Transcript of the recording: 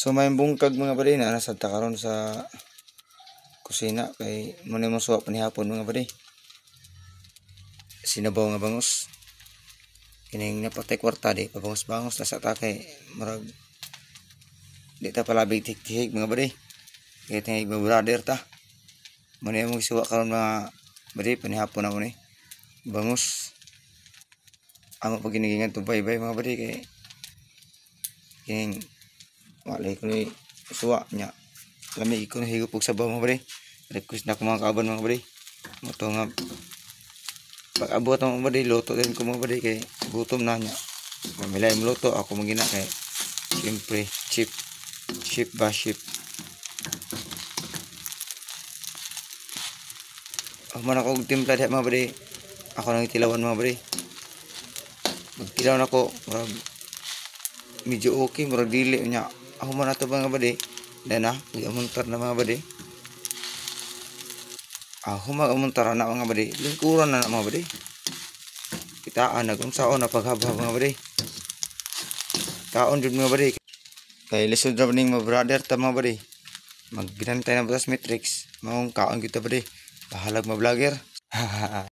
So may bungkag mga bari na nasa takaron sa kusina kay muna mo suwa panihapon mga bari. Sinabaw nga bangus. Kining napatay kwarta di pabangos-bangos na sa atake marag di ta palabig tik-tik mga bari. Kaya tingig mga brother ta. Muna mo suwa karon mga bari panihapon na mo ni. Bangus. Amo pag ginigingan to bye-bye mga bari kay kining walay ko ni suwa nya lami ko na higop og sabaw mga bari. Request na ko mga kaaban mga bari mo to nga pag abot mga bari luto din ko mga bari kay gutom na nya mamilay mo luto ako magina kay siyempre chip ba chip man ako timpla diha mga bari ako nang itilawan mga bari magtilaw na ko murag medyo okay murag dili nya ako man ato mga badi then amuntar na mga badi ako mag-amuntar na mga badi lingkuran na mga badi kitaan na kung saan na paghabhab mga badi kaon jud mga badi kay lisod ra ning mga brother ta mga badi magbinantay na butas matrix maong kaon kita badi bahalag mga vlogger